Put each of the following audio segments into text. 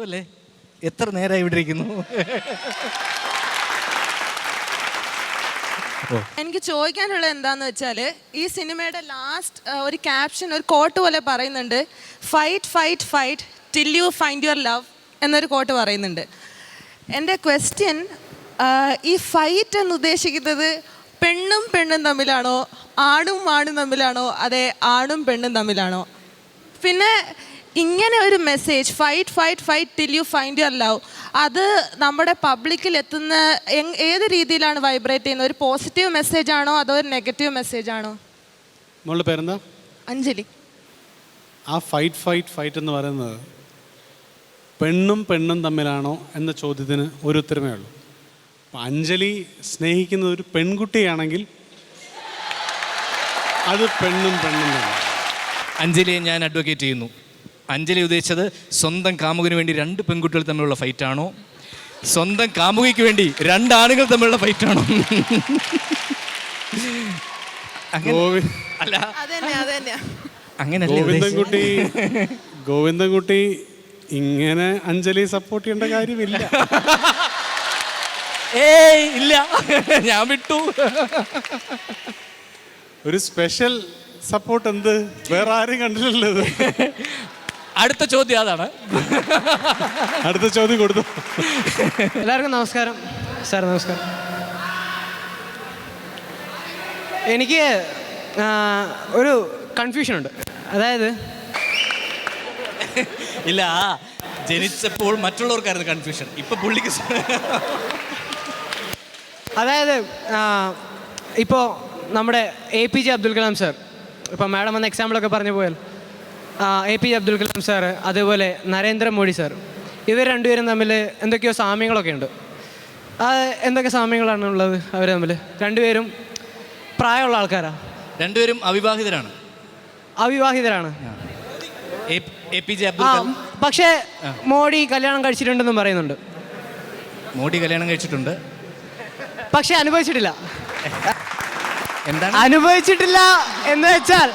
അല്ലേ എത്ര നേരമായി ഇവിടെ ഇരിക്കുന്നു? എനിക്ക് ചോദിക്കാനുള്ളത് എന്താന്ന് വെച്ചാൽ ഈ സിനിമയുടെ ലാസ്റ്റ് ഒരു ക്യാപ്ഷൻ, ഒരു കോട്ട് പോലെ പറയുന്നുണ്ട്, fight fight fight till you find your love എന്നൊരു കോട്ട് പറയുന്നുണ്ട്. എൻ്റെ ക്വസ്റ്റ്യൻ, ഈ ഫൈറ്റ് എന്ന് ഉദ്ദേശിക്കുന്നത് പെണ്ണും പെണ്ണും തമ്മിലാണോ, ആണും ആണും തമ്മിലാണോ, അതെ ആണും പെണ്ണും തമ്മിലാണോ? പിന്നെ ഇങ്ങനെ ഒരു message, fight fight fight till you find your love, അത് നമ്മുടെ പബ്ലിക്കിൽ എത്തുന്ന ഏത് രീതിയിലാണ് വൈബ്രേറ്റ് ചെയ്യുന്നത്? ഒരു പോസിറ്റീവ് മെസ്സേജ് ആണോ അതോ ഒരു നെഗറ്റീവ് മെസ്സേജ് ആണോ? മോളുടെ പേരെന്താ? അഞ്ജലി. ആ ഫൈറ്റ് ഫൈറ്റ് ഫൈറ്റ് എന്ന് പറയുന്നത് പെണ്ണും പെണ്ണും തമ്മിലാണോ എന്ന ചോദ്യത്തിന് ഒരു ഉത്തരമേ ഉള്ളൂ. അപ്പം അഞ്ജലി സ്നേഹിക്കുന്നത് ഒരു പെൺകുട്ടിയാണെങ്കിൽ അത് പെണ്ണും പെണ്ണും തന്നെ. അഞ്ജലിയെ ഞാൻ അഡ്വക്കേറ്റ് ചെയ്യുന്നു. അഞ്ജലി ഉദ്ദേശിച്ചത് സ്വന്തം കാമുകിന് വേണ്ടി രണ്ട് പെൺകുട്ടികൾ തമ്മിലുള്ള ഫൈറ്റാണോ, സ്വന്തം കാമുകിക്ക് വേണ്ടി രണ്ട് ആണുങ്ങൾ തമ്മിലുള്ള ഫൈറ്റാണോ? അല്ല, ഗോവിന്ദൻകുട്ടി ഇങ്ങനെ അഞ്ജലി സപ്പോർട്ട് ചെയ്യേണ്ട കാര്യമില്ല. ഏയ് ഇല്ല, ഞാൻ വിട്ടു. ഒരു സ്പെഷ്യൽ സപ്പോർട്ട് എന്ത്, വേറെ ആരും കണ്ടില്ലല്ലോ. അടുത്ത ചോദ്യം അതാണ്. അടുത്ത ചോദ്യം കൊടുത്തു. എല്ലാവർക്കും നമസ്കാരം. സാർ നമസ്കാരം. എനിക്ക് ഒരു കൺഫ്യൂഷൻ ഉണ്ട്. അതായത് ഇല്ല, ജനിച്ചപ്പോൾ മറ്റുള്ളവർക്കായിരുന്നു കൺഫ്യൂഷൻ, ഇപ്പൊ പുള്ളിക്ക്. അതായത് ഇപ്പോൾ നമ്മുടെ APJ അബ്ദുൽ കലാം സാർ, ഇപ്പോൾ മാഡം വന്ന എക്സാമ്പിളൊക്കെ പറഞ്ഞു പോയാൽ APJ അബ്ദുൽ കലാം സാറ്, അതേപോലെ നരേന്ദ്രമോദി സാർ, ഇവർ രണ്ടുപേരും തമ്മിൽ എന്തൊക്കെയോ സാമ്യങ്ങളൊക്കെ ഉണ്ട്. എന്തൊക്കെ സാമ്യങ്ങളാണ് ഉള്ളത് അവർ തമ്മിൽ? രണ്ടുപേരും പ്രായമുള്ള ആൾക്കാരാണ്, രണ്ടുപേരും അവിവാഹിതരാണ്. അവിവാഹിതരാണ്. APJ അബ്ദുൽ കലാം പക്ഷേ മോഡി കല്യാണം കഴിച്ചിട്ടുണ്ടെന്നും പറയുന്നുണ്ട്. മോഡി കല്യാണം കഴിച്ചിട്ടുണ്ട്, പക്ഷെ അനുഭവിച്ചിട്ടില്ല. എന്താണ് അനുഭവിച്ചിട്ടില്ല എന്ന് വെച്ചാൽ,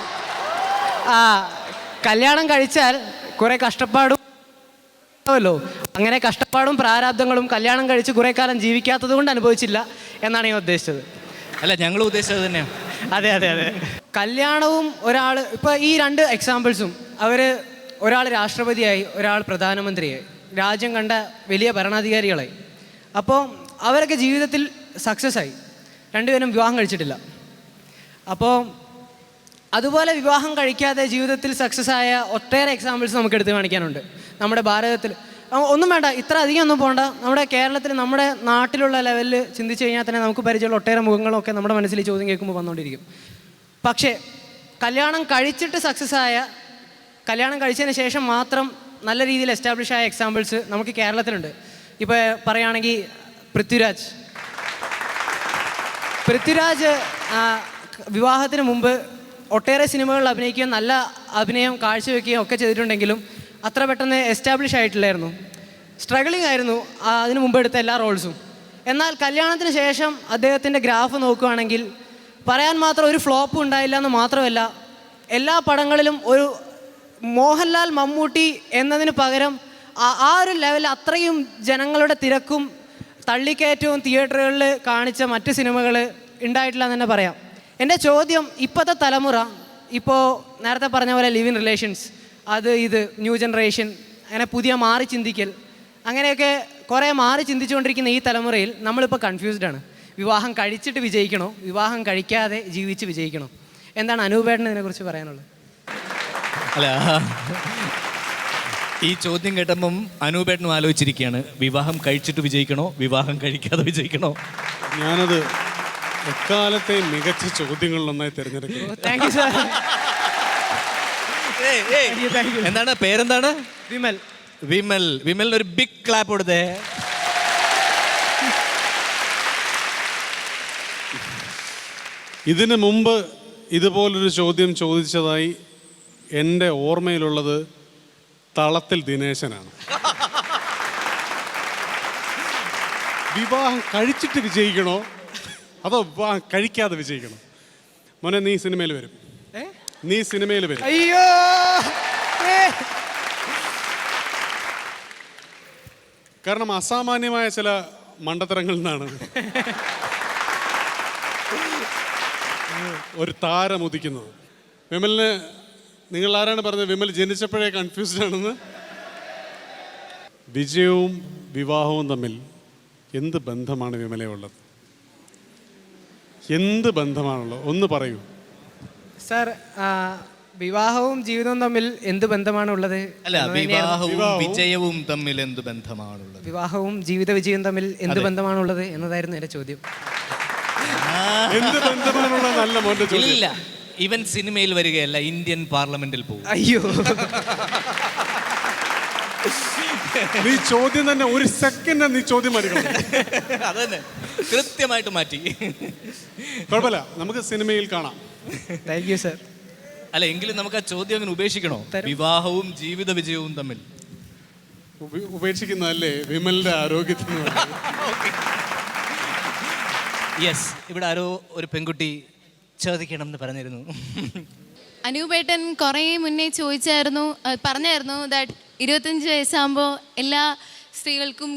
കല്യാണം കഴിച്ചാൽ കുറെ കഷ്ടപ്പാടുമല്ലോ, അങ്ങനെ കഷ്ടപ്പാടും പ്രാരാബ്ദങ്ങളും കല്യാണം കഴിച്ച് കുറെ കാലം ജീവിക്കാത്തത് കൊണ്ട് അനുഭവിച്ചില്ല എന്നാണ് ഞാൻ ഉദ്ദേശിച്ചത്. അല്ല, ഞങ്ങൾ ഉദ്ദേശിച്ചത് തന്നെയാണ്. അതെ അതെ അതെ. കല്യാണവും ഒരാൾ, ഇപ്പോൾ ഈ രണ്ട് എക്സാമ്പിൾസും, അവർ ഒരാൾ രാഷ്ട്രപതിയായി, ഒരാൾ പ്രധാനമന്ത്രിയായി, രാജ്യം കണ്ട വലിയ ഭരണാധികാരികളായി. അപ്പോൾ അവരൊക്കെ ജീവിതത്തിൽ സക്സസ് ആയി. രണ്ടുപേരും വിവാഹം കഴിച്ചിട്ടില്ല. അപ്പോൾ അതുപോലെ വിവാഹം കഴിക്കാതെ ജീവിതത്തിൽ സക്സസ് ആയ ഒട്ടേറെ എക്സാമ്പിൾസ് നമുക്ക് എടുത്ത് കാണിക്കാനുണ്ട് നമ്മുടെ ഭാരതത്തിൽ. ഒന്നും വേണ്ട, ഇത്ര അധികം ഒന്നും പോകണ്ട. നമ്മുടെ കേരളത്തിൽ, നമ്മുടെ നാട്ടിലുള്ള ലെവലിൽ ചിന്തിച്ച് കഴിഞ്ഞാൽ തന്നെ നമുക്ക് പരിചയമുള്ള ഒട്ടേറെ മുഖങ്ങളൊക്കെ നമ്മുടെ മനസ്സിൽ ചോദ്യം കേൾക്കുമ്പോൾ വന്നുകൊണ്ടിരിക്കും. പക്ഷേ കല്യാണം കഴിച്ചിട്ട് സക്സസ് ആയ, കല്യാണം കഴിച്ചതിന് ശേഷം മാത്രം നല്ല രീതിയിൽ എസ്റ്റാബ്ലിഷ് ആയ എക്സാമ്പിൾസ് നമുക്ക് കേരളത്തിലുണ്ട്. ഇപ്പോൾ പറയുകയാണെങ്കിൽ പൃഥ്വിരാജ് വിവാഹത്തിന് മുമ്പ് ഒട്ടേറെ സിനിമകളിൽ അഭിനയിക്കുകയും നല്ല അഭിനയം കാഴ്ചവെക്കുകയും ഒക്കെ ചെയ്തിട്ടുണ്ടെങ്കിലും അത്ര പെട്ടെന്ന് എസ്റ്റാബ്ലിഷ് ആയിട്ടില്ലായിരുന്നു. സ്ട്രഗിളിംഗ് ആയിരുന്നു അതിന് മുമ്പ് എടുത്ത എല്ലാ റോൾസും. എന്നാൽ കല്യാണത്തിന് ശേഷം അദ്ദേഹത്തിൻ്റെ ഗ്രാഫ് നോക്കുകയാണെങ്കിൽ പറയാൻ മാത്രം ഒരു ഫ്ലോപ്പും ഉണ്ടായില്ല എന്ന് മാത്രമല്ല, എല്ലാ പടങ്ങളിലും ഒരു മോഹൻലാൽ, മമ്മൂട്ടി എന്നതിന് പകരം ആ ഒരു ലെവലിൽ അത്രയും ജനങ്ങളുടെ തിരക്കും തള്ളിക്കയറ്റവും തിയേറ്ററുകളിൽ കാണിച്ച മറ്റ് സിനിമകൾ ഉണ്ടായിട്ടില്ല എന്ന് തന്നെ പറയാം. എൻ്റെ ചോദ്യം, ഇപ്പോഴത്തെ തലമുറ, ഇപ്പോൾ നേരത്തെ പറഞ്ഞ പോലെ ലിവ് ഇൻ റിലേഷൻസ്, അത് ഇത് ന്യൂ ജനറേഷൻ, അങ്ങനെ പുതിയ മാറി ചിന്തിക്കൽ, അങ്ങനെയൊക്കെ കുറേ മാറി ചിന്തിച്ചുകൊണ്ടിരിക്കുന്ന ഈ തലമുറയിൽ നമ്മളിപ്പോൾ കൺഫ്യൂസ്ഡാണ്. വിവാഹം കഴിച്ചിട്ട് വിജയിക്കണോ, വിവാഹം കഴിക്കാതെ ജീവിച്ച് വിജയിക്കണോ? എന്താണ് അനൂപേട്ടന് ഇതിനെക്കുറിച്ച് പറയാനുള്ളത്? അല്ല, ഈ ചോദ്യം കേട്ടപ്പം അനൂപേട്ടനും ആലോചിച്ചിരിക്കുകയാണ്, വിവാഹം കഴിച്ചിട്ട് വിജയിക്കണോ, വിവാഹം കഴിക്കാതെ വിജയിക്കണോ? ഞാനത് എക്കാലത്തെ മികച്ച ചോദ്യങ്ങളിലൊന്നായി തിരഞ്ഞെടുക്കുന്നു. Thank you sir. എന്താണ് പേരെന്താണ്? വിമൽ. വിമൽ. വിമലിന് ഒരു ബിഗ് ക്ലാപ്പ് കൊടുത്തേ. ഇതിനു മുമ്പ് ഇതുപോലൊരു ചോദ്യം ചോദിച്ചതായി എൻ്റെ ഓർമ്മയിലുള്ളത് തളത്തിൽ ദിനേശനാണ്. വിവാഹം കഴിച്ചിട്ട് വിജയിക്കണോ അതോ വിവാഹം കഴിക്കാതെ വിജയിക്കണോ? മോനെ, നീ സിനിമയിൽ വരും. അയ്യോ, കാരണം അസാമാന്യമായ ചില മണ്ടത്തരങ്ങളിൽ നിന്നാണ് ഒരു താരം ഉദിക്കുന്നത്. വിമലിന് നിങ്ങൾ ആരാണ് പറഞ്ഞത് വിമൽ ജനിച്ചപ്പോഴേ കൺഫ്യൂസ്ഡ് ആണെന്ന്? വിജയവും വിവാഹവും തമ്മിൽ എന്ത് ബന്ധമാണ് വിമലെ ഉള്ളത്? എന്ത് ബന്ധമാണുള്ളത് ഒന്ന് പറയൂ. സാർ, വിവാഹവും ജീവിതവും തമ്മിൽ എന്ത് ബന്ധമാണുള്ളത്? അല്ല, വിവാഹവും വിജയവും തമ്മിൽ എന്ത് ബന്ധമാണുള്ളത്? വിവാഹവും ജീവിത വിജയവും തമ്മിൽ എന്ത് ബന്ധമാണുള്ളത് എന്നതായിരുന്നു എൻ്റെ ചോദ്യം. എന്ത് ബന്ധമാണുള്ളത്? നല്ല മോന്റെ ചോദ്യം. ഇല്ല, ഇവൻ സിനിമയിൽ വരികയല്ല, ഇന്ത്യൻ പാർലമെന്റിൽ പോകും. അയ്യോ, നീ ചോദ്യം തന്നെ ഒരു സെക്കൻഡ് നീ ചോദ്യം മാറ്റിക്കണം. അതന്നെ കൃത്യമായിട്ട് മാറ്റി. കുഴപ്പമില്ല, നമുക്ക് സിനിമയിൽ കാണാം. Thank you sir. അല്ല, എങ്കിലും നമുക്ക് ആ ചോദ്യം അങ്ങനെ ഉപേക്ഷിക്കണോ? തരാം. വിവാഹവും ജീവിത വിജയവും തമ്മിൽ ഉപേക്ഷിക്കുന്നതല്ലേ വിമലിന്റെ ആരോഗ്യത്തിന് വേണ്ടി. യെസ്, ഇവിടെ ആരോ ഒരു പെൺകുട്ടി ചോദിക്കണം എന്ന് പറഞ്ഞിരുന്നു. അനൂപേട്ടൻ കുറേ മുന്നേ പറഞ്ഞായിരുന്നു ദാറ്റ് 25 വയസ്സാകുമ്പോൾ എല്ലാ സ്ത്രീകൾക്കും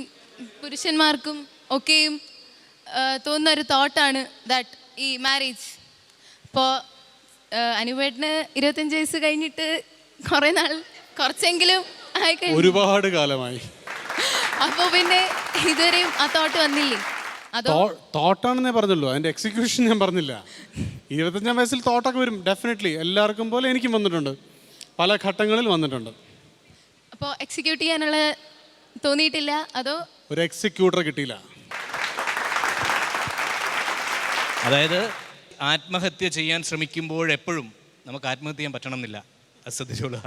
പുരുഷന്മാർക്കും ഒക്കെയും തോന്നുന്ന ഒരു തോട്ടാണ് ദാറ്റ് ഈ മാരേജ്. അപ്പോൾ അനൂപേട്ടന് 25 വയസ്സ് കഴിഞ്ഞിട്ട് കുറച്ചെങ്കിലും ആയിക്കഴിഞ്ഞു. ഒരുപാട് കാലമായി. അപ്പോൾ പിന്നെ ഇതുവരെയും ആ തോട്ട് വന്നില്ലേ? അതോ തോട്ടാണെന്നേ പറഞ്ഞുള്ളൂ, അതിന്റെ എക്സിക്യൂഷൻ ഞാൻ പറഞ്ഞില്ല. 25 വയസ്സിൽ തോട്ടൊക്കെ വരും ഡെഫിനറ്റ്ലി. എല്ലാവർക്കും പോലെ എനിക്കും വന്നിട്ടുണ്ട്, പല ഘട്ടങ്ങളിൽ വന്നിട്ടുണ്ട്. അപ്പോൾ എക്സിക്യൂട്ട് ചെയ്യാനുള്ള തോന്നിയിട്ടില്ല? അതോ ഒരു എക്സിക്യൂട്ടർ കിട്ടിയില്ല. അതായത് ആത്മഹത്യ ചെയ്യാൻ ശ്രമിക്കുമ്പോഴെപ്പോഴും നമുക്ക് ആത്മഹത്യ ചെയ്യാൻ പറ്റണമെന്നില്ല. അത് ശ്രദ്ധിച്ചോളുക.